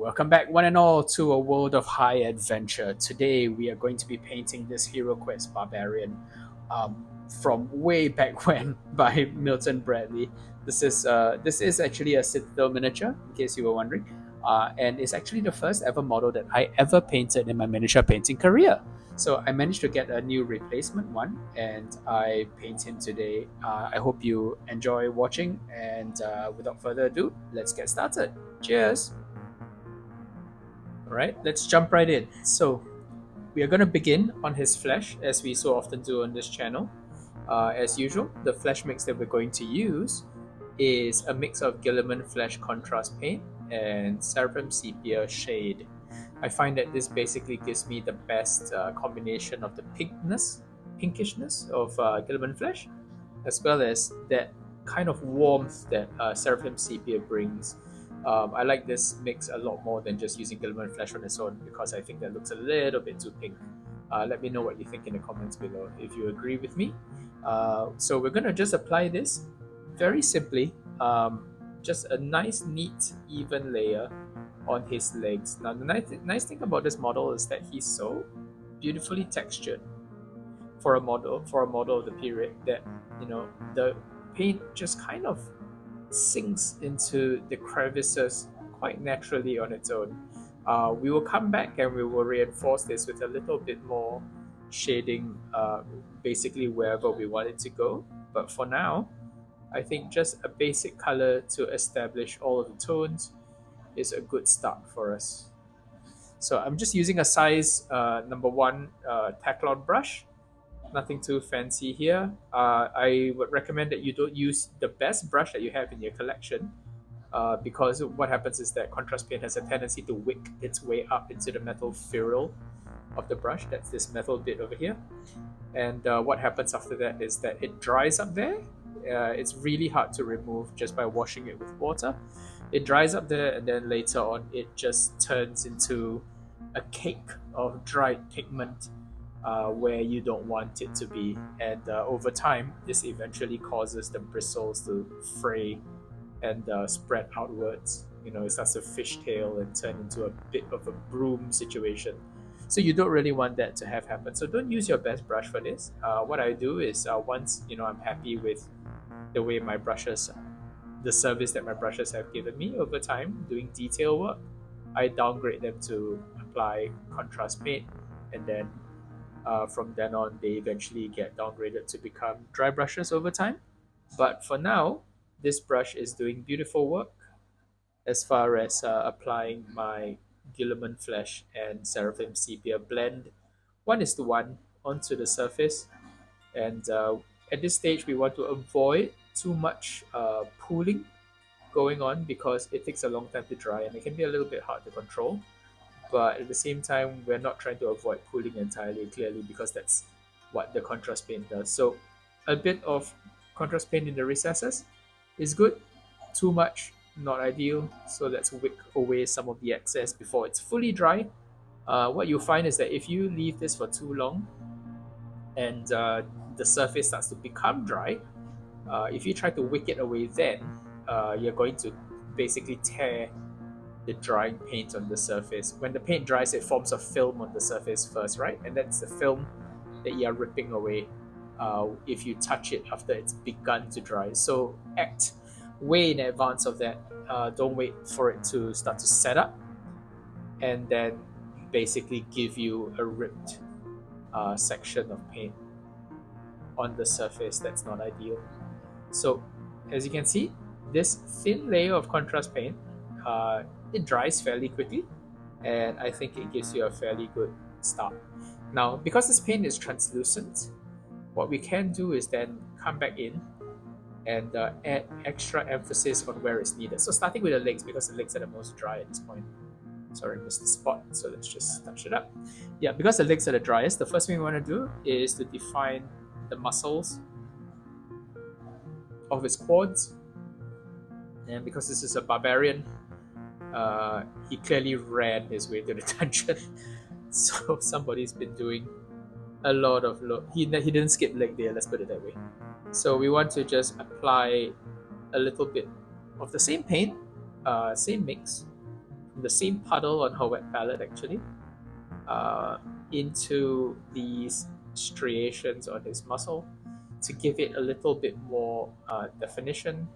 Welcome back, one and all, to a world of high adventure. Today, we are going to be painting this Heroquest Barbarian from way back when by Milton Bradley. This is actually a Citadel miniature, in case you were wondering, and it's actually the first ever model that I ever painted in my miniature painting career. So I managed to get a new replacement one, and I paint him today. I hope you enjoy watching, and without further ado, let's get started. Cheers! All right, let's jump right in. So we are going to begin on his flesh, as we so often do on this channel. As usual, the flesh mix that we're going to use is a mix of Guilliman Flesh Contrast paint and Seraphim Sepia shade. I find that this basically gives me the best combination of the pinkishness of Guilliman Flesh, as well as that kind of warmth that Seraphim Sepia brings. I like this mix a lot more than just using Guilliman Flesh on its own, because I think that looks a little bit too pink. Let me know what you think in the comments below if you agree with me. So we're going to just apply this very simply, just a nice, neat, even layer on his legs. Now the nice thing about this model is that he's so beautifully textured for a model of the period, that the paint just kind of sinks into the crevices quite naturally on its own. We will come back and we will reinforce this with a little bit more shading, basically wherever we want it to go. But for now, I think just a basic color to establish all of the tones is a good start for us. So I'm just using a size number 1 Tacklon brush. Nothing too fancy here. I would recommend that you don't use the best brush that you have in your collection, because what happens is that contrast paint has a tendency to wick its way up into the metal ferrule of the brush. That's this metal bit over here. And what happens after that is that it dries up there. It's really hard to remove just by washing it with water. It dries up there, and then later on it just turns into a cake of dried pigment, where you don't want it to be. And over time, this eventually causes the bristles to fray and spread outwards. It starts to fishtail and turn into a bit of a broom situation. So you don't really want that to have happen. So don't use your best brush for this. What I do is, once I'm happy with the way my brushes, the service that my brushes have given me over time doing detail work, I downgrade them to apply contrast paint, and then from then on, they eventually get downgraded to become dry brushes over time. But for now, this brush is doing beautiful work as far as applying my Guilliman Flesh and Seraphim Sepia blend 1:1 onto the surface. And at this stage, we want to avoid too much pooling going on, because it takes a long time to dry and it can be a little bit hard to control. But at the same time, we're not trying to avoid pooling entirely, clearly, because that's what the contrast paint does. So a bit of contrast paint in the recesses is good. Too much, not ideal. So let's wick away some of the excess before it's fully dry. What you'll find is that if you leave this for too long and the surface starts to become dry, if you try to wick it away then, you're going to basically tear the drying paint on the surface. When the paint dries, it forms a film on the surface first, right? And that's the film that you're ripping away if you touch it after it's begun to dry. So act way in advance of that. Don't wait for it to start to set up and then basically give you a ripped section of paint on the surface. That's not ideal. So as you can see, this thin layer of contrast paint, it dries fairly quickly, and I think it gives you a fairly good start. Now, because this paint is translucent, what we can do is then come back in and add extra emphasis on where it's needed. So starting with the legs, because the legs are the most dry at this point. Sorry, I missed the spot, so let's just touch it up. Yeah, because the legs are the driest, the first thing we want to do is to define the muscles of his quads. And because this is a barbarian, he clearly ran his way to the dungeon. So somebody's been doing a lot of he didn't skip leg day, let's put it that way. So we want to just apply a little bit of the same paint, same mix, the same puddle on her wet palette actually, uh, into these striations on his muscle to give it a little bit more definition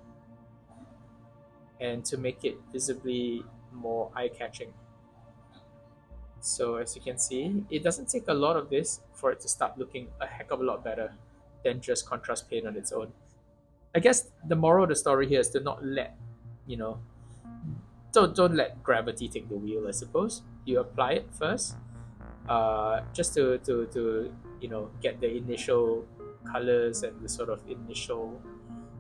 and to make it visibly more eye-catching. So as you can see, it doesn't take a lot of this for it to start looking a heck of a lot better than just contrast paint on its own. I guess the moral of the story here is to not let, you know, don't let gravity take the wheel. I suppose you apply it first, just to get the initial colors and the sort of initial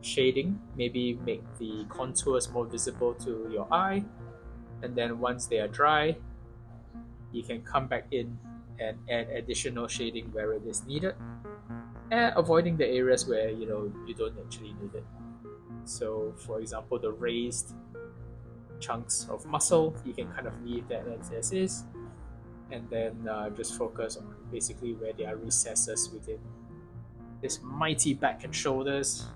shading. Maybe make the contours more visible to your eye, and then once they are dry, you can come back in and add additional shading where it is needed, and avoiding the areas where you don't actually need it. So, for example, the raised chunks of muscle, you can kind of leave that as is, and then just focus on basically where there are recesses within his mighty back and shoulders.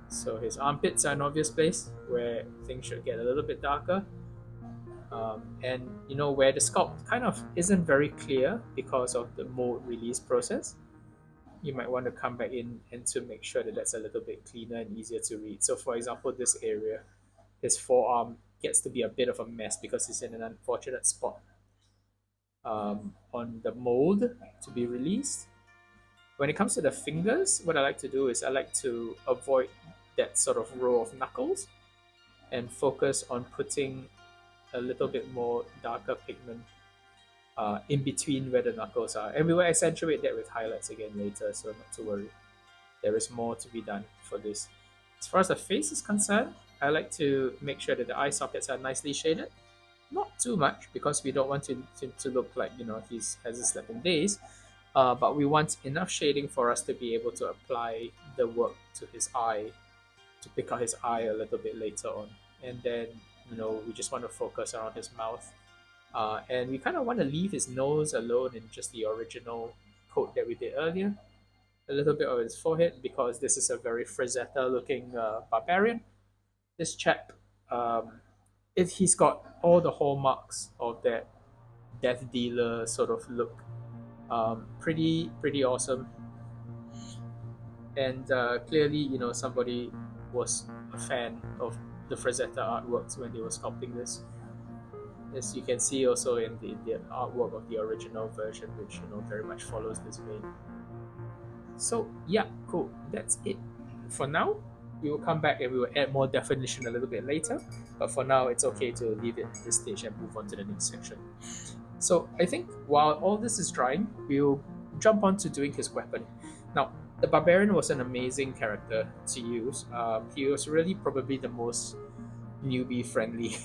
So his armpits are an obvious place where things should get a little bit darker. And where the sculpt kind of isn't very clear because of the mold release process, you might want to come back in and to make sure that that's a little bit cleaner and easier to read. So for example, this area, his forearm gets to be a bit of a mess because it's in an unfortunate spot on the mold to be released. When it comes to the fingers, what I like to do is I like to avoid that sort of row of knuckles and focus on putting a little bit more darker pigment in between where the knuckles are. And we will accentuate that with highlights again later, so not to worry. There is more to be done for this. As far as the face is concerned, I like to make sure that the eye sockets are nicely shaded. Not too much, because we don't want him to look like he hasn't slept in days. But we want enough shading for us to be able to apply the work to his eye, to pick out his eye a little bit later on. And then, we just want to focus around his mouth. And we kind of want to leave his nose alone in just the original coat that we did earlier. A little bit of his forehead, because this is a very Frazetta looking barbarian. This chap, he's got all the hallmarks of that death dealer sort of look. Pretty awesome. And clearly, somebody was a fan of the Frazetta artworks when they were sculpting this. As you can see also in the artwork of the original version, which very much follows this vein. So yeah, cool. That's it for now. We will come back and we will add more definition a little bit later. But for now, it's okay to leave it at this stage and move on to the next section. So I think while all this is drying, we'll jump on to doing his weapon. Now, the Barbarian was an amazing character to use. He was really probably the most newbie-friendly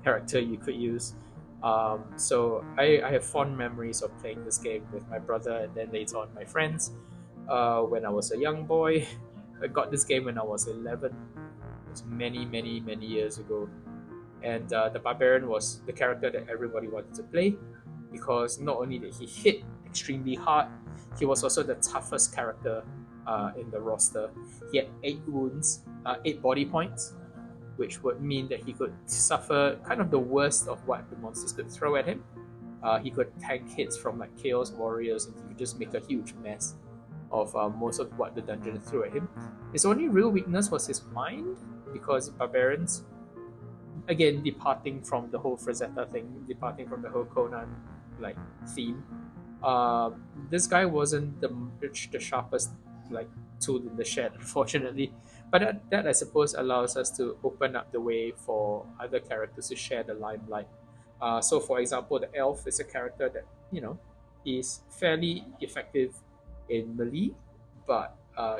character you could use. So I have fond memories of playing this game with my brother and then later on my friends. When I was a young boy, I got this game when I was 11. It was many years ago. And the Barbarian was the character that everybody wanted to play, because not only did he hit extremely hard, he was also the toughest character in the roster. He had 8 wounds, 8 body points, which would mean that he could suffer kind of the worst of what the monsters could throw at him. He could tank hits from like Chaos Warriors, and he could just make a huge mess of most of what the dungeon threw at him. His only real weakness was his mind, because Barbarians, again, departing from the whole Frazetta thing, departing from the whole Conan like theme, this guy wasn't the sharpest like tool in the shed, unfortunately. But that I suppose allows us to open up the way for other characters to share the limelight. So for example, the elf is a character that is fairly effective in melee, but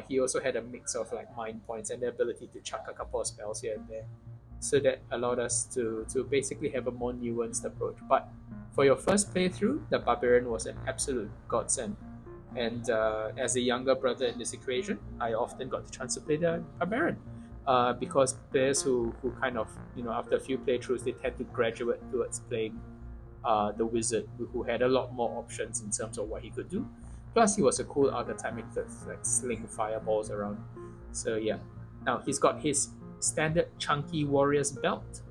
he also had a mix of like mind points and the ability to chuck a couple of spells here and there. So that allowed us to basically have a more nuanced approach. But for your first playthrough, the Barbarian was an absolute godsend. And as a younger brother in this equation, I often got the chance to play the Barbarian. Because players who kind of, after a few playthroughs, they tend to graduate towards playing the Wizard, who had a lot more options in terms of what he could do. Plus, he was a cool archetype to like sling fireballs around. So yeah. Now, he's got his standard chunky warrior's belt,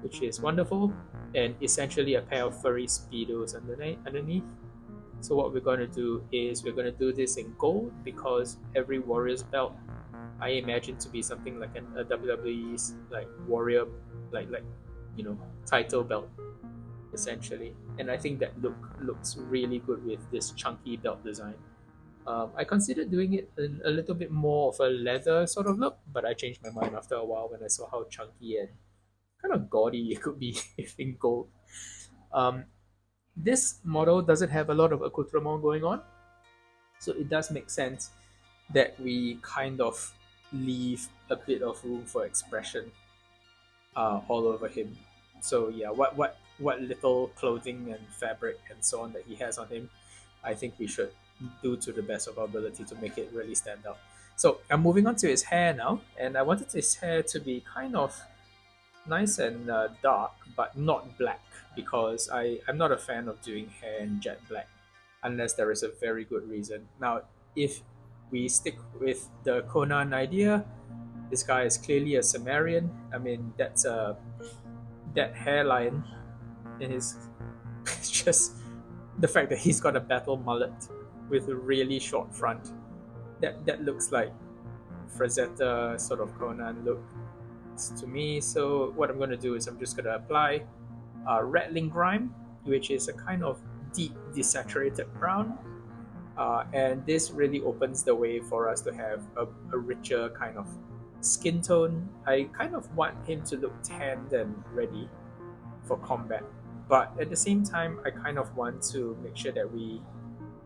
which is wonderful, and essentially a pair of furry speedos underneath. So what we're going to do is we're going to do this in gold because every warrior's belt I imagine to be something like a WWE's like warrior like title belt essentially, and I think that looks really good with this chunky belt design. I considered doing it in a little bit more of a leather sort of look, but I changed my mind after a while when I saw how chunky and kind of gaudy it could be if in gold. Um, this model doesn't have a lot of accoutrement going on, so it does make sense that we kind of leave a bit of room for expression all over him. So yeah, what little clothing and fabric and so on that he has on him, I think we should do to the best of our ability to make it really stand out. So I'm moving on to his hair now, and I wanted his hair to be kind of nice and dark, but not black, because I'm not a fan of doing hair in jet black unless there is a very good reason. Now, if we stick with the Conan idea, this guy is clearly a Sumerian. I mean, that hairline in his it's just the fact that he's got a battle mullet with a really short front. That looks like Frazetta sort of Conan look to me. So what I'm going to do is I'm just going to apply Rattling Grime, which is a kind of deep desaturated brown. And this really opens the way for us to have a richer kind of skin tone. I kind of want him to look tanned and ready for combat, but at the same time, I kind of want to make sure that we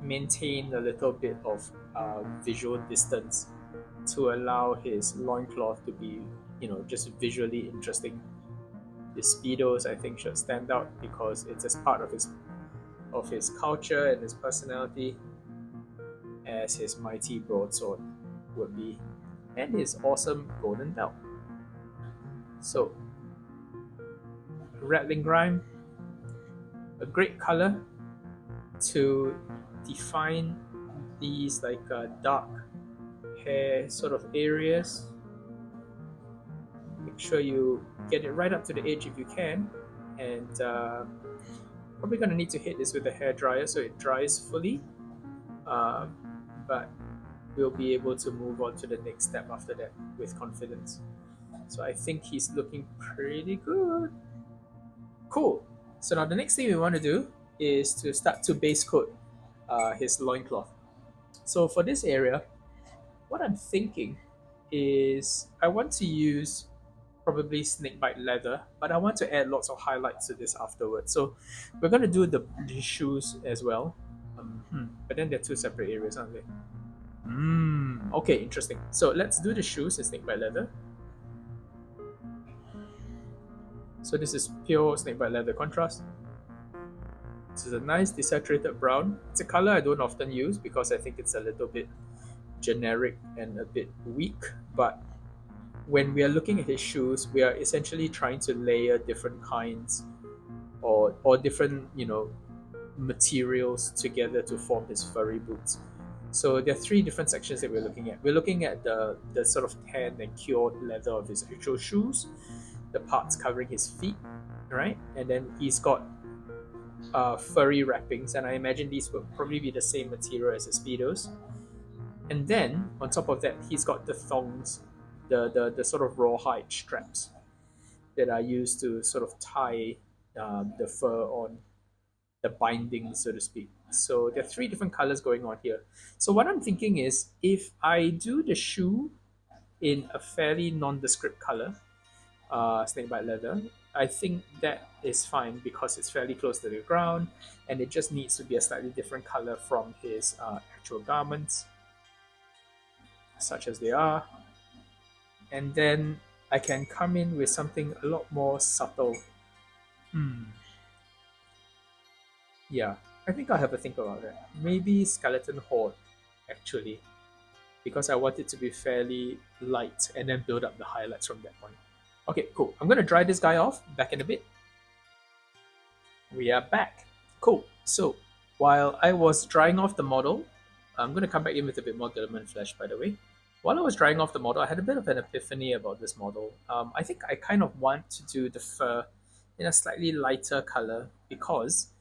maintain a little bit of visual distance to allow his loincloth to be, just visually interesting. His speedos, I think, should stand out because it's as part of his culture and his personality as his mighty broadsword would be, and his awesome golden belt. So, Rattling Grime, a great color to define these like dark hair sort of areas. Make sure you get it right up to the edge if you can, and probably gonna need to hit this with a hair dryer so it dries fully. But we'll be able to move on to the next step after that with confidence. So I think he's looking pretty good. Cool. So now the next thing we want to do is to start to base coat his loincloth. So for this area, what I'm thinking is I want to use probably snakebite leather, but I want to add lots of highlights to this afterwards. So we're going to do the shoes as well. But then they're two separate areas, aren't they? Okay, interesting. So let's do the shoes in snakebite leather. So this is pure snakebite leather contrast. This is a nice desaturated brown. It's a color I don't often use because I think it's a little bit generic and a bit weak. But when we are looking at his shoes, we are essentially trying to layer different kinds or different, materials together to form his furry boots. So there are three different sections that we're looking at. We're looking at the sort of tanned and cured leather of his actual shoes, the parts covering his feet, right? And then he's got furry wrappings, and I imagine these will probably be the same material as his speedos. And then on top of that, he's got the thongs, the sort of rawhide straps that are used to sort of tie the fur on the binding, so to speak. So there are three different colors going on here. So what I'm thinking is if I do the shoe in a fairly nondescript color, snakebite leather, I think that is fine because it's fairly close to the ground and it just needs to be a slightly different color from his actual garments, such as they are. And then I can come in with something a lot more subtle. Yeah, I think I'll have a think about that. Maybe Skeleton Horde, actually, because I want it to be fairly light and then build up the highlights from that point. Okay, cool. I'm going to dry this guy off, back in a bit. We are back. Cool. So, while I was drying off the model, I'm going to come back in with a bit more Guilliman Flesh, by the way. While I was drying off the model, I had a bit of an epiphany about this model. I think I kind of want to do the fur in a slightly lighter color because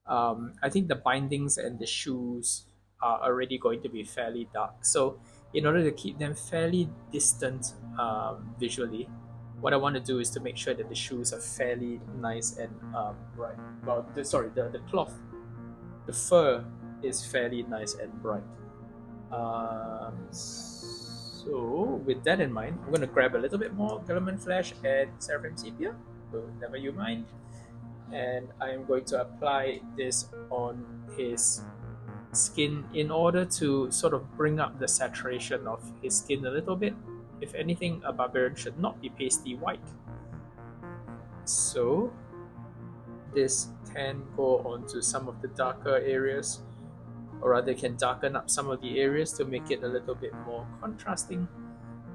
I think the bindings and the shoes are already going to be fairly dark. So in order to keep them fairly distant visually, what I want to do is to make sure that the shoes are fairly nice and bright. Well, the cloth, the fur is fairly nice and bright. So with that in mind, I'm going to grab a little bit more Guilliman Flesh and Seraphim Sepia, so never you mind. And I am going to apply this on his skin in order to sort of bring up the saturation of his skin a little bit. If anything, a barbarian should not be pasty white. So this can go onto some of the darker areas, or rather can darken up some of the areas to make it a little bit more contrasting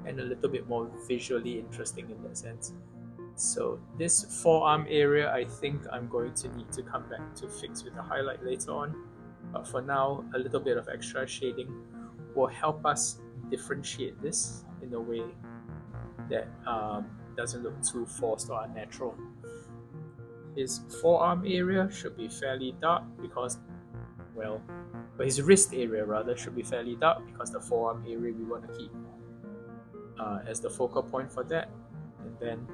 and a little bit more visually interesting in that sense. So this forearm area, I think I'm going to need to come back to fix with the highlight later on. But for now, a little bit of extra shading will help us differentiate this in a way that doesn't look too forced or unnatural. His forearm area should be fairly dark because, well, his wrist area rather should be fairly dark because the forearm area we want to keep as the focal point for that. And then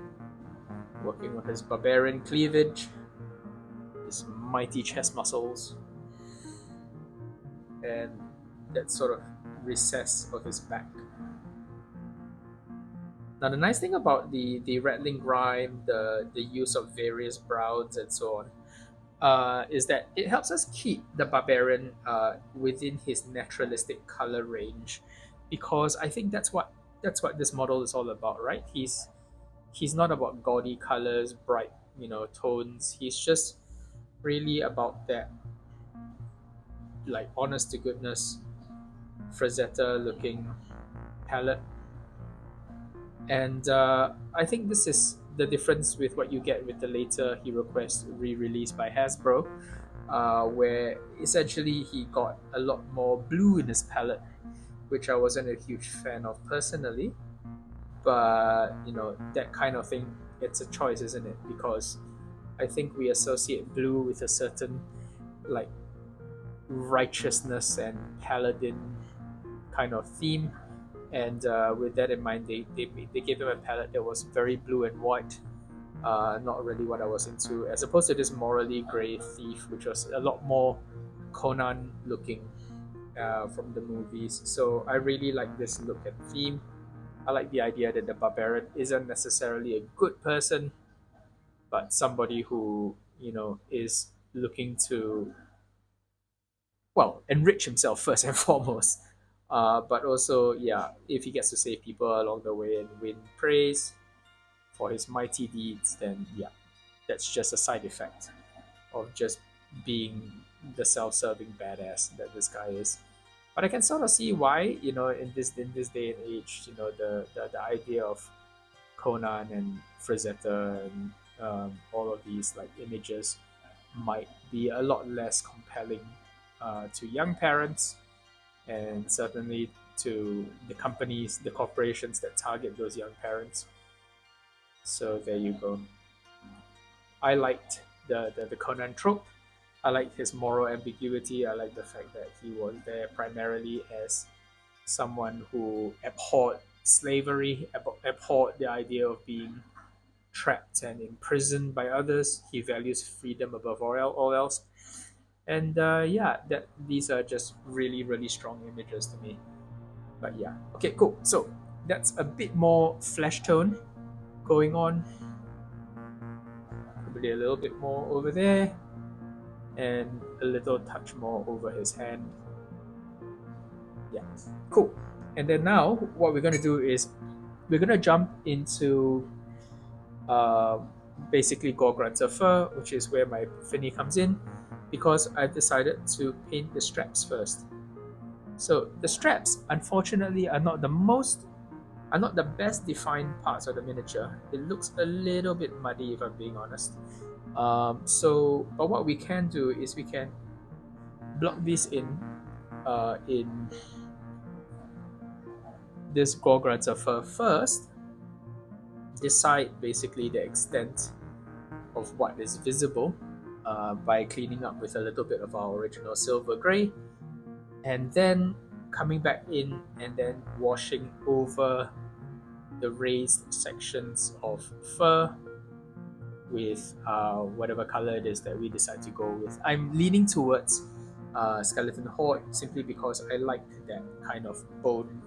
working on his barbarian cleavage, his mighty chest muscles, and that sort of recess of his back. Now the nice thing about the rattling grime, the use of various browns and so on, is that it helps us keep the barbarian within his naturalistic color range, because I think that's what this model is all about, right? He's not about gaudy colors, bright tones. He's just really about that, like, honest to goodness Frazetta looking palette. And I think this is the difference with what you get with the later Heroquest re-release by Hasbro, where essentially he got a lot more blue in his palette, which I wasn't a huge fan of personally. But that kind of thing, it's a choice, isn't it? Because I think we associate blue with a certain, like, righteousness and paladin kind of theme, and with that in mind, they gave him a palette that was very blue and white, not really what I was into, as opposed to this morally grey thief, which was a lot more Conan looking from the movies. So I really like this look and theme. I like the idea that the barbarian isn't necessarily a good person, but somebody who is looking to, well, enrich himself first and foremost. But also, yeah, if he gets to save people along the way and win praise for his mighty deeds, then yeah, that's just a side effect of just being the self-serving badass that this guy is. But I can sort of see why, in this day and age, the idea of Conan and Frazetta and all of these like images might be a lot less compelling to young parents, and certainly to the companies, the corporations that target those young parents. So there you go. I liked the Conan trope. I liked his moral ambiguity. I like the fact that he was there primarily as someone who abhorred slavery, abhorred the idea of being trapped and imprisoned by others. He values freedom above all else. And yeah, these are just really, really strong images to me. But yeah, okay, cool. So that's a bit more flesh tone going on. Probably a little bit more over there, and a little touch more over his hand. Yeah, cool. And then now what we're going to do is we're going to jump into basically Gorgrunter fur, which is where my epiphany comes in, because I've decided to paint the straps first. So the straps, unfortunately, are not the best defined parts of the miniature. It looks a little bit muddy, if I'm being honest. But what we can do is we can block these in this Gorgrunter fur first, decide basically the extent of of what is visible by cleaning up with a little bit of our original silver gray, and then coming back in and then washing over the raised sections of fur with whatever color it is that we decide to go with. I'm leaning towards Skeleton Horde simply because I like that kind of bone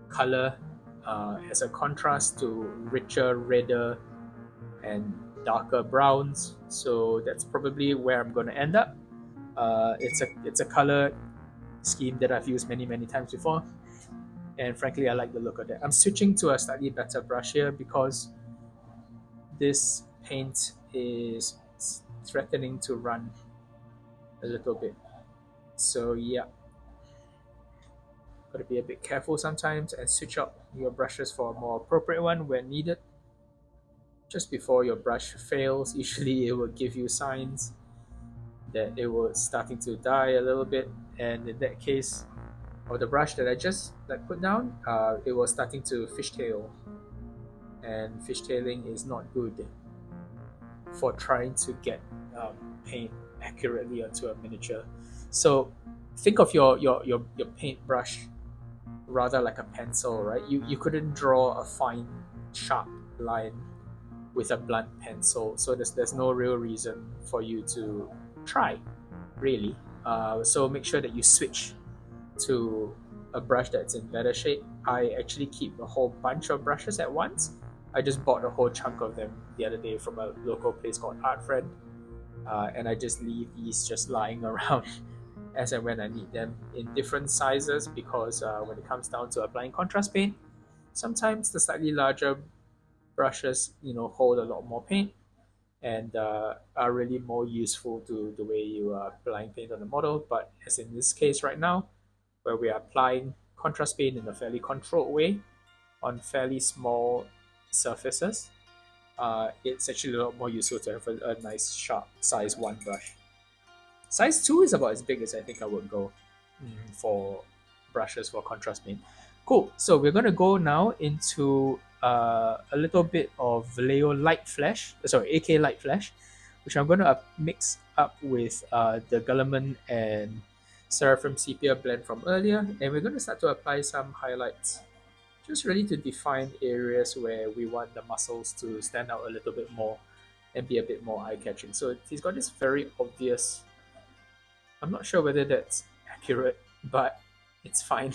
color as a contrast to richer, redder, and darker browns. So that's probably where I'm going to end up. It's a color scheme that I've used many times before, and frankly, I like the look of it. I'm switching to a slightly better brush here because this paint is threatening to run a little bit. So yeah, gotta be a bit careful sometimes and switch out your brushes for a more appropriate one when needed. Just before your brush fails, usually it will give you signs that it was starting to die a little bit, and in that case, or the brush that I just put down, it was starting to fishtail, and fishtailing is not good for trying to get paint accurately onto a miniature. So think of your paintbrush rather like a pencil, right? You couldn't draw a fine, sharp line with a blunt pencil, so there's no real reason for you to try, really. So make sure that you switch to a brush that's in better shape. I actually keep a whole bunch of brushes at once. I just bought a whole chunk of them the other day from a local place called Art Friend, and I just leave these just lying around as and when I need them in different sizes because when it comes down to applying contrast paint, sometimes the slightly larger brushes, hold a lot more paint and are really more useful to the way you are applying paint on the model. But as in this case right now, where we are applying contrast paint in a fairly controlled way on fairly small surfaces, it's actually a lot more useful to have a nice sharp size 1 brush. Size 2 is about as big as I think I would go for brushes for contrast paint. Cool, so we're going to go now into a little bit of Vallejo Light Flesh, AK Light Flesh, which I'm going to mix up with the Guilliman and Seraphim Sepia blend from earlier, and we're going to start to apply some highlights, just really to define areas where we want the muscles to stand out a little bit more and be a bit more eye-catching. So he's got this very obvious, I'm not sure whether that's accurate, but it's fine.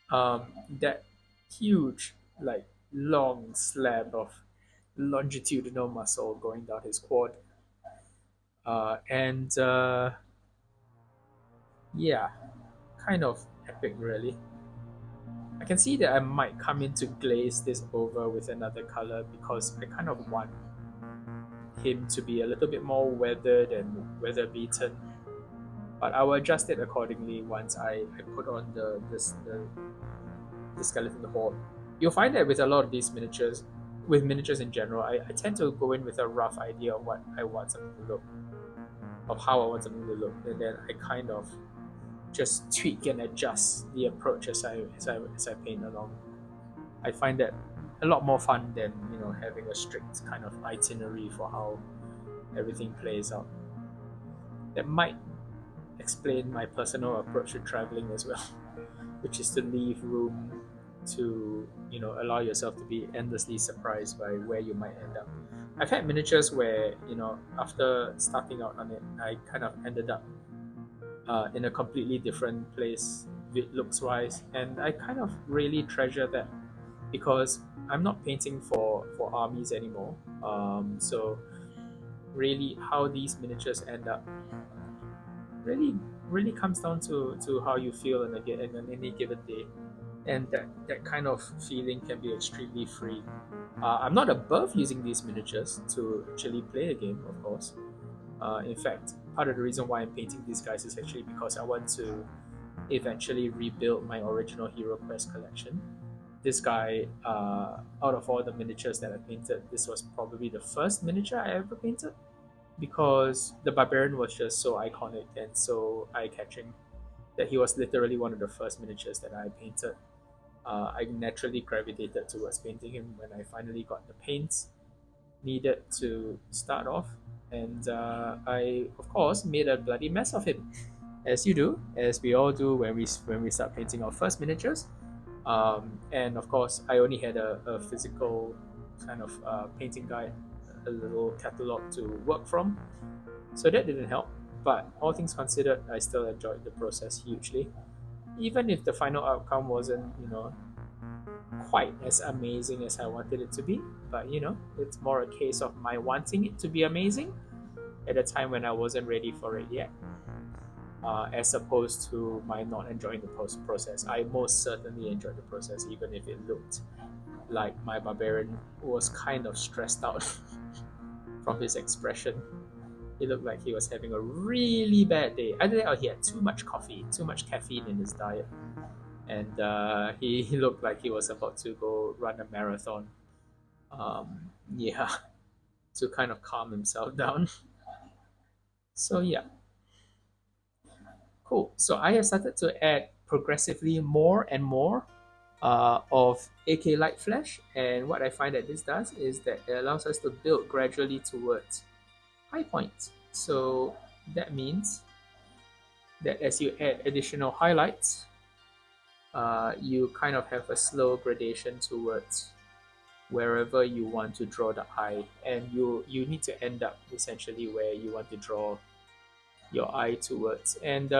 That huge, long slab of longitudinal muscle going down his quad. Yeah, kind of epic, really. I can see that I might come in to glaze this over with another color because I kind of want him to be a little bit more weathered and weather beaten. But I will adjust it accordingly once I put on the Skeleton Horde. You'll find that with a lot of these miniatures, with miniatures in general, I tend to go in with a rough idea of what I want something to look, of how I want something to look, and then I kind of just tweak and adjust the approach as I paint along. I find that a lot more fun than having a strict kind of itinerary for how everything plays out. That might explain my personal approach to traveling as well, which is to leave room to allow yourself to be endlessly surprised by where you might end up. I've had miniatures where after starting out on it, I kind of ended up in a completely different place looks wise, and I kind of really treasure that because I'm not painting for armies anymore. So really how these miniatures end up really comes down to how you feel on any given day, and that kind of feeling can be extremely free. I'm not above using these miniatures to actually play a game, of course. In fact, part of the reason why I'm painting these guys is actually because I want to eventually rebuild my original Heroquest collection. This guy, out of all the miniatures that I painted, this was probably the first miniature I ever painted, because the Barbarian was just so iconic and so eye-catching that he was literally one of the first miniatures that I painted. I naturally gravitated towards painting him when I finally got the paints, needed to start off, and I of course made a bloody mess of him, as you do, as we all do when we start painting our first miniatures. And of course, I only had a physical kind of painting guide, a little catalog to work from, so that didn't help. But all things considered, I still enjoyed the process hugely, even if the final outcome wasn't, quite as amazing as I wanted it to be. But it's more a case of my wanting it to be amazing at a time when I wasn't ready for it yet, as opposed to my not enjoying the post process. I most certainly enjoyed the process, even if it looked like my barbarian was kind of stressed out from his expression. He looked like he was having a really bad day. Either that or he had too much coffee, too much caffeine in his diet. And he looked like he was about to go run a marathon. Yeah, to kind of calm himself down. So, yeah, cool. So, I have started to add progressively more and more of AK Light Flesh. And what I find that this does is that it allows us to build gradually towards high points. So, that means that as you add additional highlights, you kind of have a slow gradation towards wherever you want to draw the eye, and you need to end up essentially where you want to draw your eye towards. And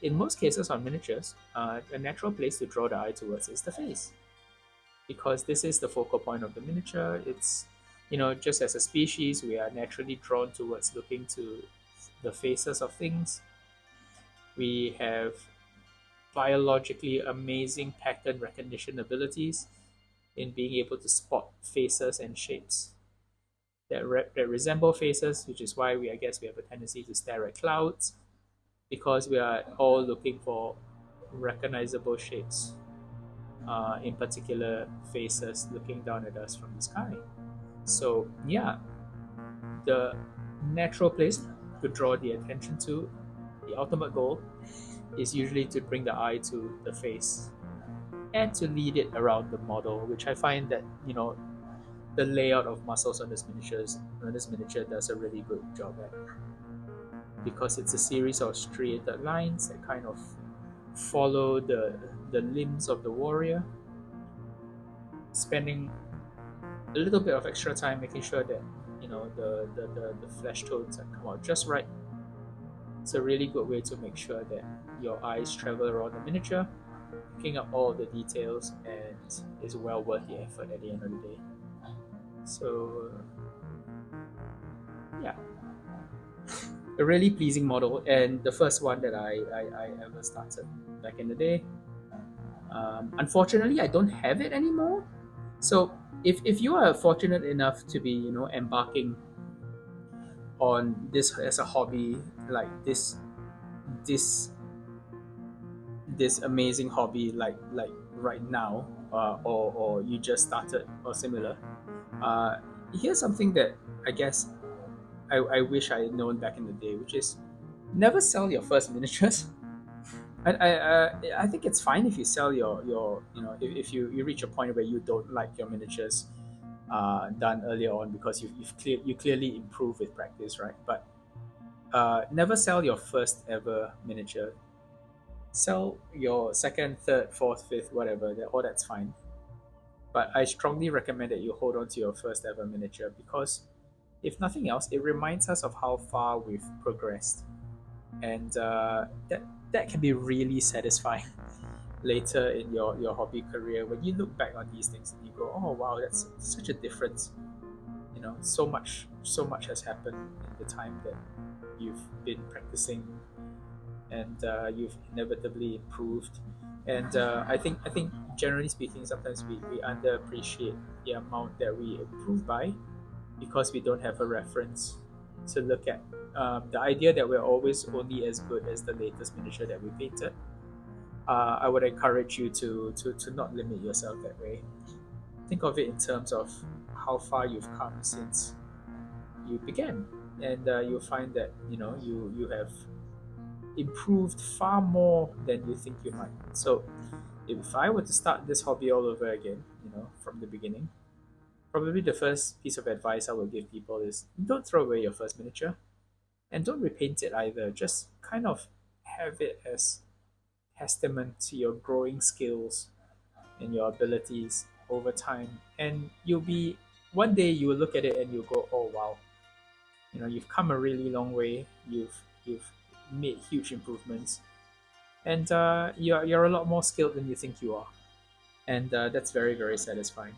in most cases on miniatures, a natural place to draw the eye towards is the face, because this is the focal point of the miniature. It's just as a species, we are naturally drawn towards looking to the faces of things. We have biologically amazing pattern recognition abilities in being able to spot faces and shapes that resemble faces, which is why I guess we have a tendency to stare at clouds, because we are all looking for recognizable shapes, in particular faces looking down at us from the sky. So yeah, the natural place to draw the attention to, the ultimate goal, is usually to bring the eye to the face and to lead it around the model, which I find that the layout of muscles on this miniature does a really good job at, because it's a series of striated lines that kind of follow the limbs of the warrior, spending a little bit of extra time making sure that the flesh tones come out just right. It's a really good way to make sure that your eyes travel around the miniature, picking up all the details, and is well worth the effort at the end of the day. So yeah, a really pleasing model, and the first one that I ever started back in the day. Unfortunately, I don't have it anymore. So if you are fortunate enough to be embarking on this as a hobby, like this this amazing hobby, like right now, or you just started or similar, uh, here's something that I guess I wish I had known back in the day, which is never sell your first miniatures. I think it's fine if you sell your if you reach a point where you don't like your miniatures done earlier on, because you clearly improve with practice, right? But never sell your first ever miniature. Sell your second, third, fourth, fifth, whatever. All that's fine. But I strongly recommend that you hold on to your first ever miniature, because if nothing else, it reminds us of how far we've progressed, and that can be really satisfying later in your hobby career, when you look back on these things and you go, oh wow, that's such a difference. So much has happened in the time that you've been practicing, and you've inevitably improved. And I think generally speaking, sometimes we underappreciate the amount that we improve by, because we don't have a reference to look at. The idea that we're always only as good as the latest miniature that we painted, I would encourage you to not limit yourself that way. Think of it in terms of how far you've come since you began, and you'll find that you have improved far more than you think you might. So if I were to start this hobby all over again, from the beginning, Probably the first piece of advice I will give people is don't throw away your first miniature and don't repaint it either. Just kind of have it as testament to your growing skills and your abilities over time. And you'll be one day you will look at it and you'll go, oh wow, you've come a really long way. You've made huge improvements, and you're a lot more skilled than you think you are, and that's very very satisfying.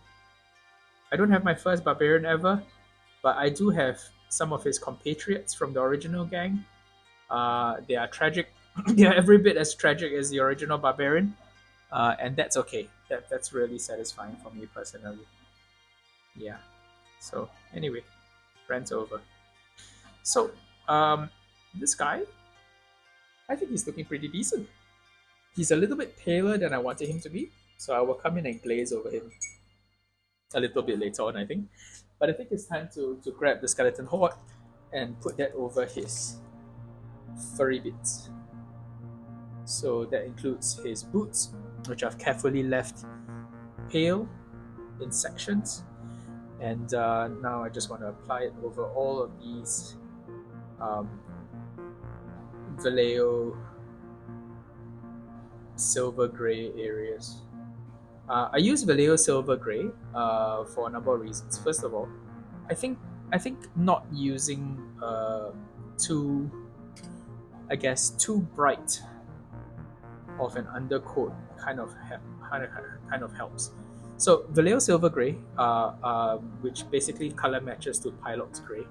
I don't have my first barbarian ever, but I do have some of his compatriots from the original gang. They are tragic. They are every bit as tragic as the original barbarian, and that's okay. That's really satisfying for me personally. Yeah. So anyway, rant's over. So this guy, I think he's looking pretty decent. He's a little bit paler than I wanted him to be, so I will come in and glaze over him a little bit later on, I think. But I think it's time to grab the skeleton horde and put that over his furry bits. So that includes his boots, which I've carefully left pale in sections. And now I just want to apply it over all of these Vallejo silver gray areas. I use Vallejo silver gray for a number of reasons. First of all, I think not using too, I guess, too bright of an undercoat kind of helps. So Vallejo silver gray, which basically color matches to Pylox gray,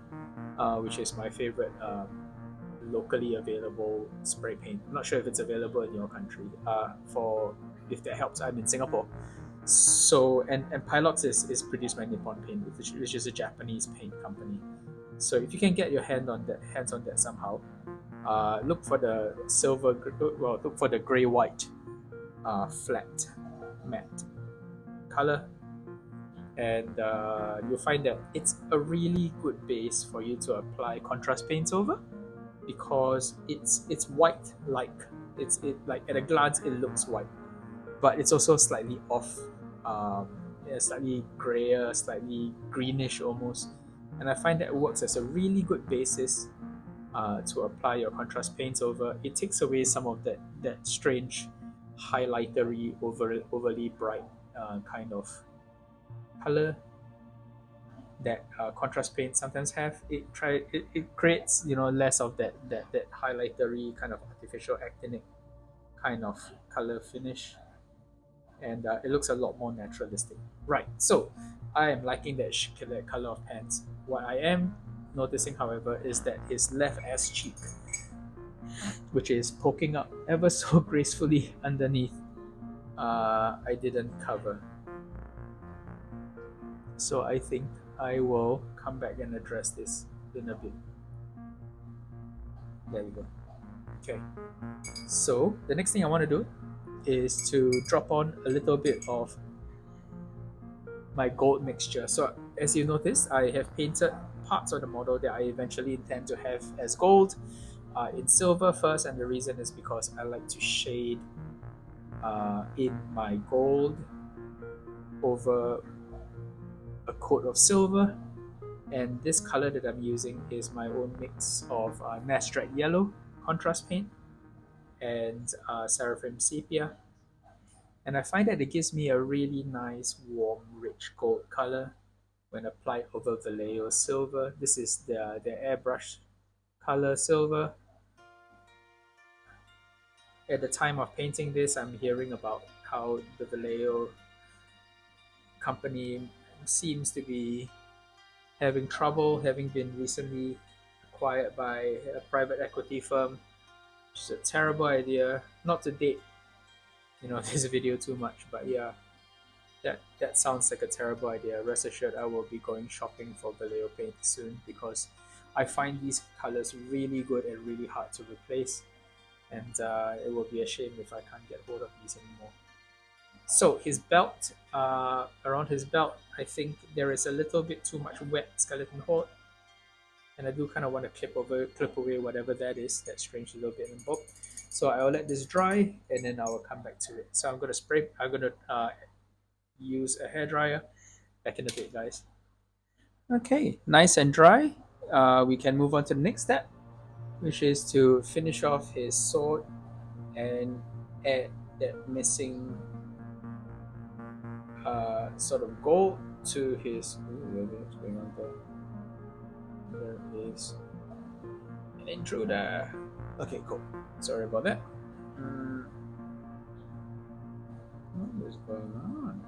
which is my favorite locally available spray paint. I'm not sure if it's available in your country. For if that helps, I'm in Singapore. So and Pylox is produced by Nippon Paint, which is a Japanese paint company. So if you can get your hands on that somehow, look for the silver. Well, look for the gray white, flat, matte color, and you'll find that it's a really good base for you to apply contrast paints over, because it's white like like at a glance it looks white, but it's also slightly off, slightly grayer, slightly greenish almost, and I find that it works as a really good basis to apply your contrast paints over. It takes away some of that strange highlightery, overly bright kind of color that contrast paints sometimes have. It creates less of that highlightery kind of artificial actinic kind of color finish, and it looks a lot more naturalistic. Right. So I am liking that color of pants. What I am noticing, however, is that his left ass cheek, which is poking up ever so gracefully underneath, I didn't cover. So I think I will come back and address this in a bit. There we go. Okay. So the next thing I want to do is to drop on a little bit of my gold mixture. So as you notice, I have painted parts of the model that I eventually intend to have as gold in silver first, and the reason is because I like to shade in my gold over a coat of silver, and this color that I'm using is my own mix of Nazdreg yellow contrast paint and Seraphim Sepia, and I find that it gives me a really nice warm rich gold color when applied over Vallejo silver. This is the airbrush color silver. At the time of painting this, I'm hearing about how the Vallejo company seems to be having trouble, having been recently acquired by a private equity firm, which is a terrible idea. Not to date, this video too much, but yeah, that sounds like a terrible idea. Rest assured, I will be going shopping for Vallejo paint soon, because I find these colors really good and really hard to replace, and it will be a shame if I can't get hold of these anymore. So his belt, around his belt, I think there is a little bit too much wet skeleton horde, and I do kind of want to clip away whatever that is, that strange little bit in bulk. So I will let this dry, and then I will come back to it. So I'm gonna use a hairdryer. Back in a bit, guys. Okay, nice and dry. We can move on to the next step, which is to finish off his sword and add that missing sort of gold to his. Ooh, what's going on there? There is an intruder. Okay, cool. Sorry about that. Mm, what is going on?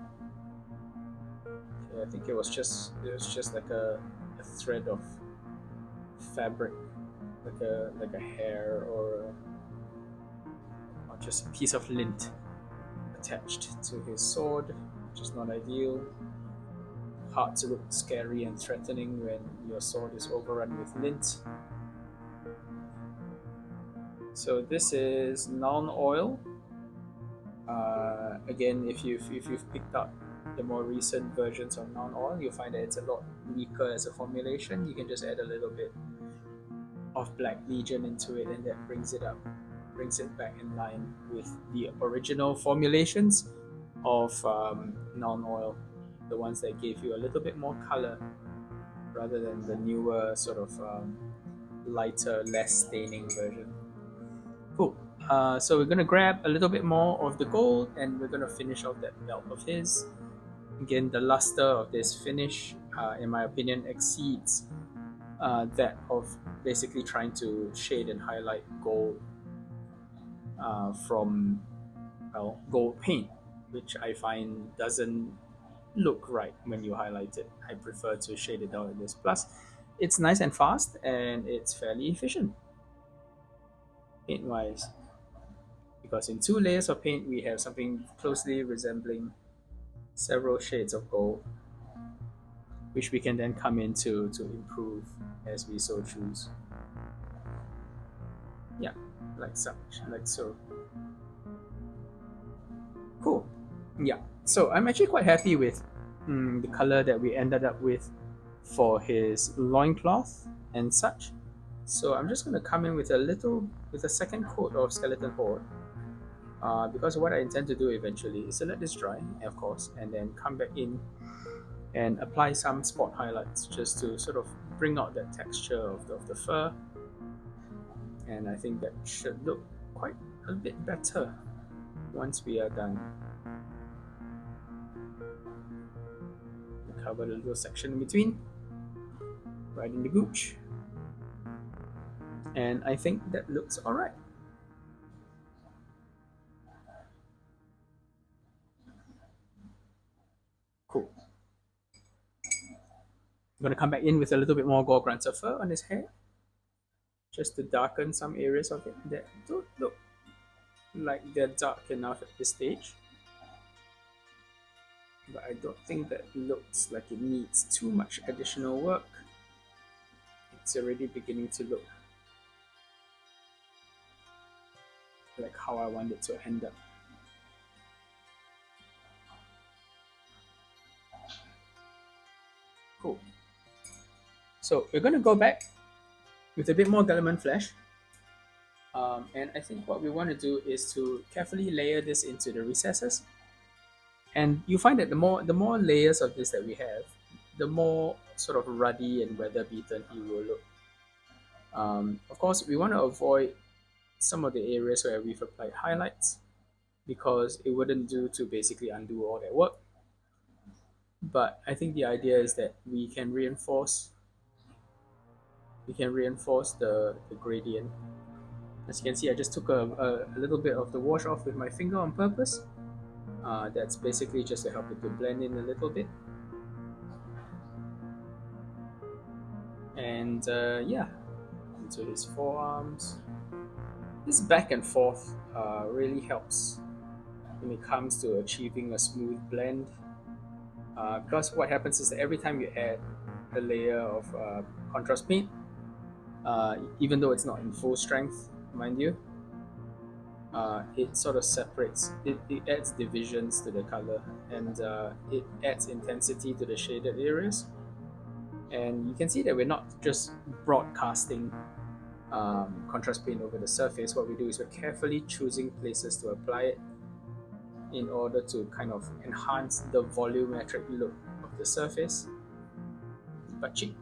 Okay, I think it was just like a thread of fabric, like a hair or just a piece of lint attached to his sword, which is not ideal. Hard to look scary and threatening when your sword is overrun with lint. So this is non-oil. Again, if you've picked up the more recent versions of non-oil, you'll find that it's a lot weaker as a formulation. You can just add a little bit of Black Legion into it, and that brings it back in line with the original formulations of non-oil, the ones that gave you a little bit more color rather than the newer sort of lighter, less staining version. Cool. So we're gonna grab a little bit more of the gold, and we're gonna finish off that belt of his. Again, the luster of this finish, in my opinion, exceeds that of basically trying to shade and highlight gold from gold paint, which I find doesn't look right when you highlight it. I prefer to shade it down with this. Plus, it's nice and fast, and it's fairly efficient paint wise, because in 2 layers of paint we have something closely resembling several shades of gold, which we can then come in to improve as we so choose. Yeah, like such, like so. Cool. Yeah, so I'm actually quite happy with the color that we ended up with for his loincloth and such. So I'm just going to come in with a second coat of Skeleton Horde, because what I intend to do eventually is to let this dry, of course, and then come back in and apply some spot highlights just to sort of bring out that texture of the fur. And I think that should look quite a bit better once we are done. Cover the little section in between, right in the gooch. And I think that looks alright. Cool. I'm gonna come back in with a little bit more Gore-Grunter fur on his hair, just to darken some areas of it that don't look like they're dark enough at this stage. But I don't think that looks like it needs too much additional work. It's already beginning to look like how I want it to end up. Cool. So we're going to go back with a bit more Guilliman Flesh. And I think what we want to do is to carefully layer this into the recesses. And you find that the more layers of this that we have, the more sort of ruddy and weather beaten he will look. Of course, we want to avoid some of the areas where we've applied highlights, because it wouldn't do to basically undo all that work. But I think the idea is that we can reinforce the gradient. As you can see, I just took a little bit of the wash off with my finger on purpose. That's basically just to help it to blend in a little bit. And yeah, into his forearms. This back and forth really helps when it comes to achieving a smooth blend. Because what happens is that every time you add a layer of contrast paint, even though it's not in full strength, mind you, it sort of separates, it adds divisions to the color, and it adds intensity to the shaded areas. And you can see that we're not just broadcasting contrast paint over the surface. What we do is we're carefully choosing places to apply it in order to kind of enhance the volumetric look of the surface, butt cheek.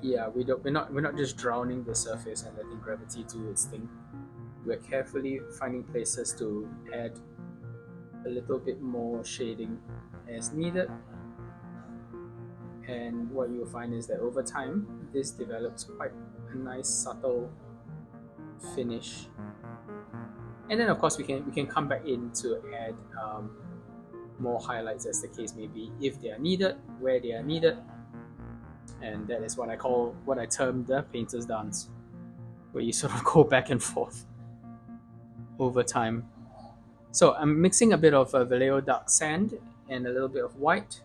Yeah, we're not just drowning the surface and letting gravity do its thing. We're carefully finding places to add a little bit more shading as needed. And what you'll find is that over time, this develops quite a nice subtle finish. And then of course we can come back in to add more highlights as the case may be, if they are needed, where they are needed. And that is what I term the painter's dance, where you sort of go back and forth over time. So I'm mixing a bit of Vallejo dark sand and a little bit of white.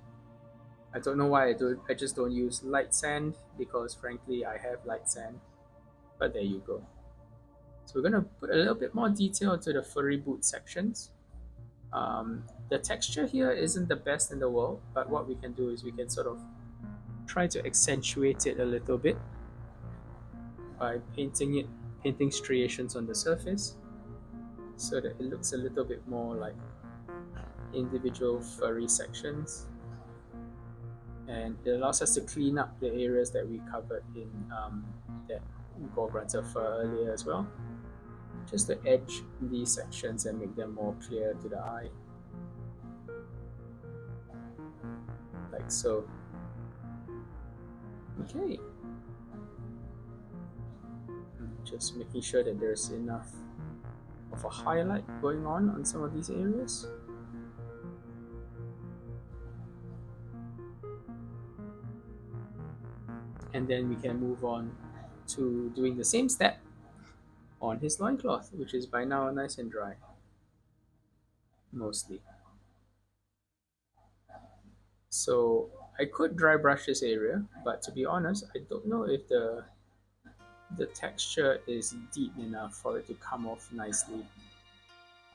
I don't know why I just don't use light sand, because frankly I have light sand. But there you go. So we're gonna put a little bit more detail to the furry boot sections. The texture here isn't the best in the world, but what we can do is we can sort of try to accentuate it a little bit by painting striations on the surface, so that it looks a little bit more like individual furry sections, and it allows us to clean up the areas that we covered in that Gore Grunter fur earlier as well, just to edge these sections and make them more clear to the eye, like so. Okay, just making sure that there's enough of a highlight going on some of these areas. And then we can move on to doing the same step on his loincloth, which is by now nice and dry, mostly. So I could dry brush this area, but to be honest, I don't know if the texture is deep enough for it to come off nicely.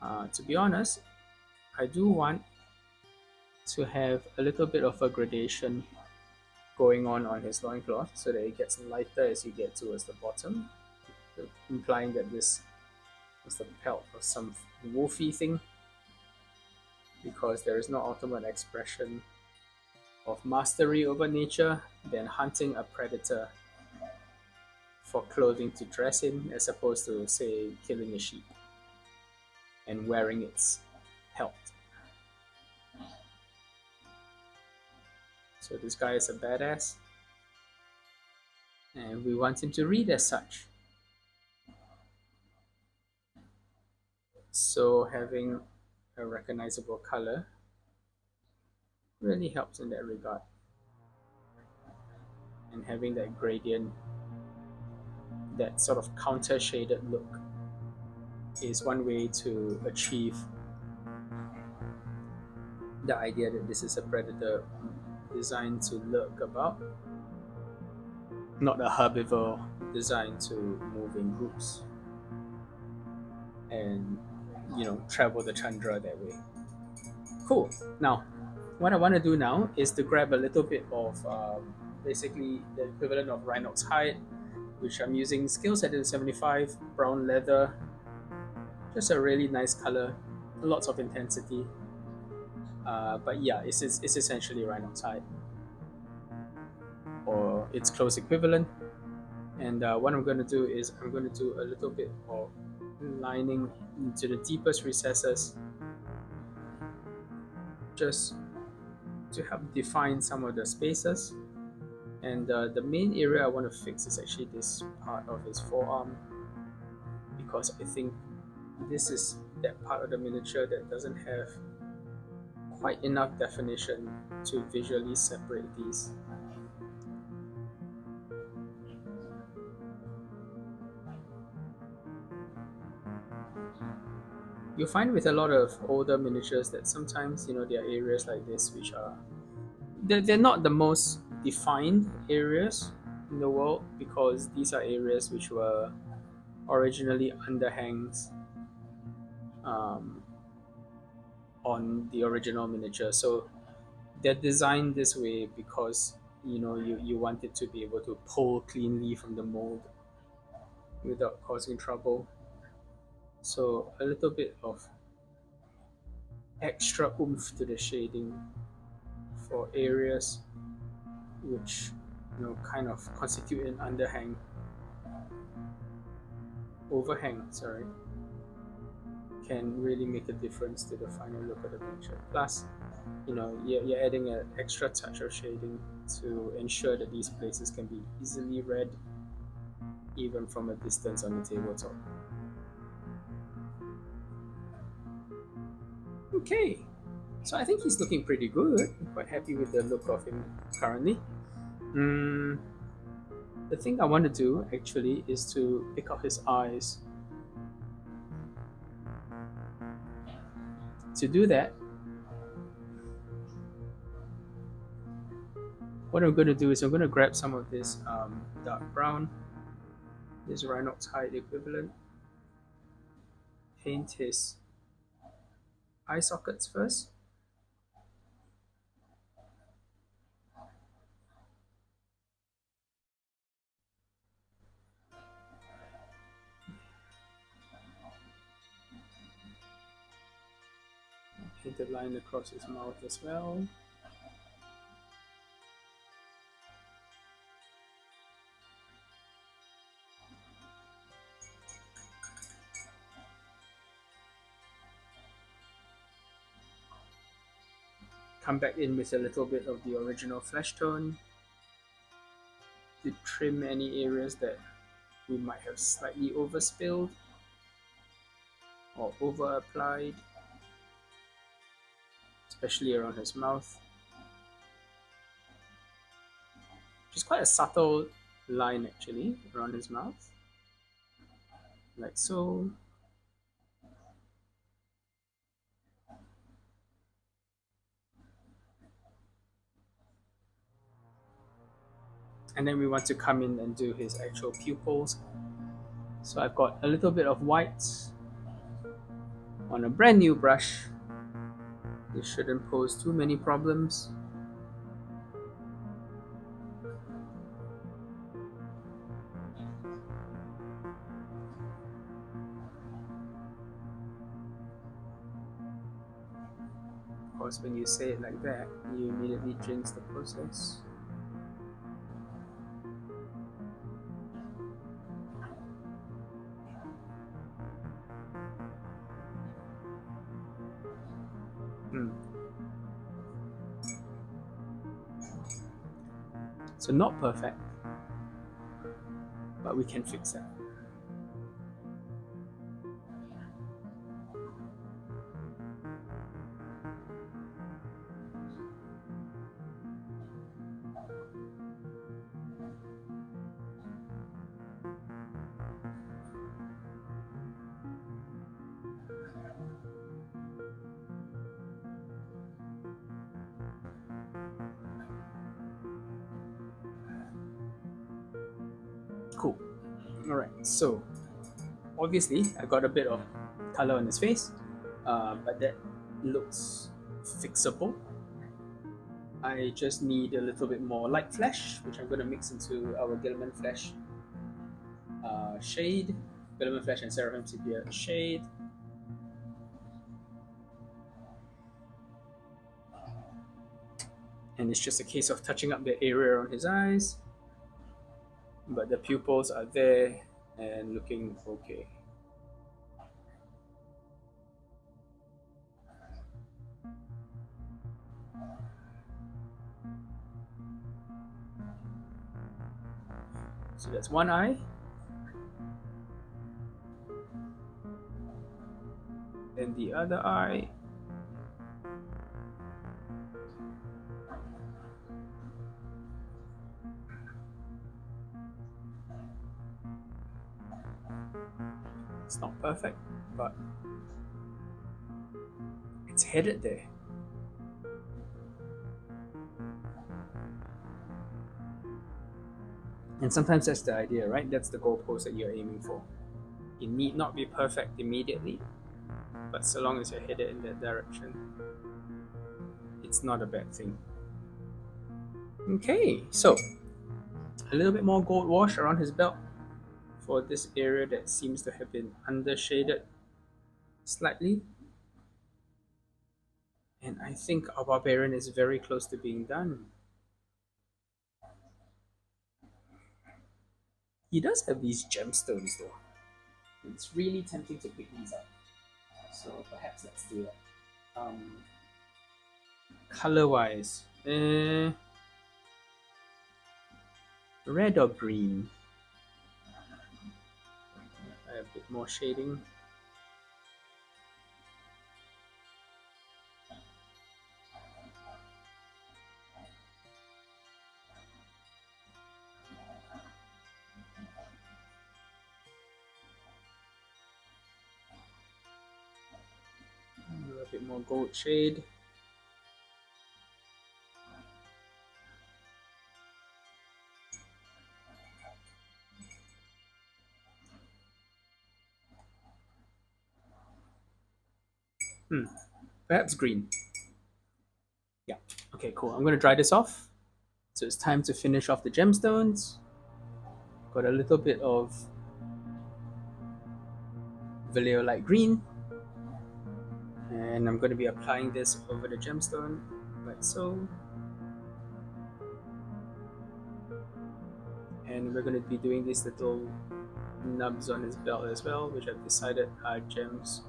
To be honest, I do want to have a little bit of a gradation going on his loincloth, so that it gets lighter as you get towards the bottom, implying that this was the pelt of some wolfy thing, because there is no ultimate expression of mastery over nature than hunting a predator for clothing to dress in, as opposed to, say, killing a sheep and wearing its pelt. So this guy is a badass, and we want him to read as such. So having a recognizable color really helps in that regard, and having that gradient, that sort of counter shaded look, is one way to achieve the idea that this is a predator designed to lurk about, not a herbivore designed to move in groups and, you know, travel the tundra that way. Cool. Now, what I want to do now is to grab a little bit of basically the equivalent of rhinox hide, which I'm using scale set in 75, brown leather, just a really nice color, lots of intensity. But yeah, it's essentially rhinox hide, or its close equivalent. And what I'm going to do is I'm going to do a little bit of lining into the deepest recesses, just to help define some of the spaces. And the main area I want to fix is actually this part of his forearm, because I think this is that part of the miniature that doesn't have quite enough definition to visually separate these. You'll find with a lot of older miniatures that sometimes, you know, there are areas like this which are they're not the most defined areas in the world, because these are areas which were originally underhangs on the original miniature. So they're designed this way because, you know, you want it to be able to pull cleanly from the mold without causing trouble. So a little bit of extra oomph to the shading for areas which kind of constitute an overhang, sorry, can really make a difference to the final look of the picture. Plus, you're adding an extra touch of shading to ensure that these places can be easily read even from a distance on the tabletop. Okay, so I think he's looking pretty good. I'm quite happy with the look of him currently. The thing I want to do actually is to pick out his eyes. To do that, what I'm going to do is I'm going to grab some of this dark brown, this Rhinox hide equivalent, paint his eye sockets first. Paint a line across his mouth as well. Come back in with a little bit of the original flesh tone to trim any areas that we might have slightly overspilled or over applied, especially around his mouth. Which is quite a subtle line actually around his mouth, like so. And then we want to come in and do his actual pupils. So I've got a little bit of white on a brand new brush. This shouldn't pose too many problems. Of course, when you say it like that, you immediately jinx the process. So not perfect, but we can fix that. Cool. Alright, so obviously I got a bit of color on his face, but that looks fixable. I just need a little bit more light flesh, which I'm going to mix into our Guilliman Flesh shade, Guilliman Flesh and Seraphim Sepia shade. And it's just a case of touching up the area on his eyes, but the pupils are there and looking okay. So that's one eye. And the other eye. It's not perfect, but it's headed there. And sometimes that's the idea, right? That's the goalpost that you're aiming for. It need not be perfect immediately, but so long as you're headed in that direction, it's not a bad thing. Okay, so a little bit more gold wash around his belt for this area that seems to have been under shaded slightly. And I think our Barbarian is very close to being done. He does have these gemstones though. It's really tempting to pick these up. So perhaps let's do that. Color wise, red or green? A bit more shading. A bit more gold shade. Perhaps green. Yeah. Okay, cool. I'm going to dry this off. So it's time to finish off the gemstones. Got a little bit of Vallejo Light green. And I'm going to be applying this over the gemstone, like so. And we're going to be doing these little nubs on his belt as well, which I've decided are gems.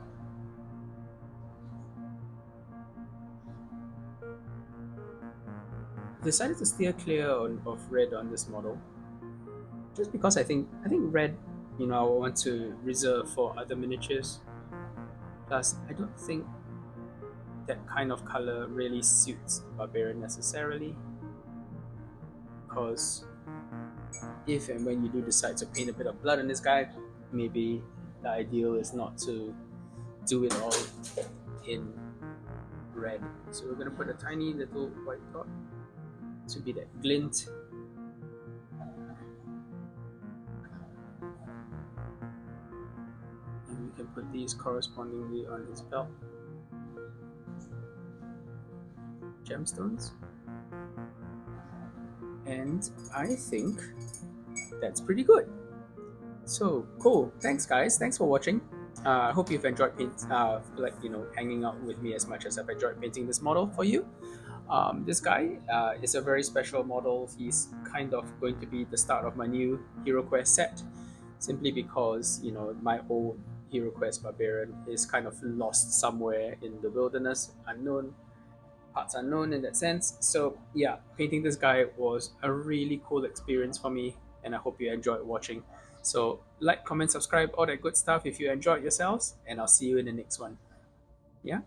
Decided to steer clear of red on this model, just because I think red, you know, I want to reserve for other miniatures. Plus, I don't think that kind of color really suits Barbarian necessarily, because if and when you do decide to paint a bit of blood on this guy, maybe the ideal is not to do it all in red. So we're going to put a tiny little white dot to be that glint. And we can put these correspondingly on his belt. Gemstones. And I think that's pretty good. So cool. Thanks guys. Thanks for watching. I hope you've enjoyed hanging out with me as much as I've enjoyed painting this model for you. This guy is a very special model. He's kind of going to be the start of my new Heroquest set, simply because, you know, my old Heroquest Barbarian is kind of lost somewhere in the wilderness, unknown, parts unknown in that sense. So yeah, painting this guy was a really cool experience for me, and I hope you enjoyed watching. So like, comment, subscribe, all that good stuff if you enjoyed yourselves, and I'll see you in the next one. Yeah.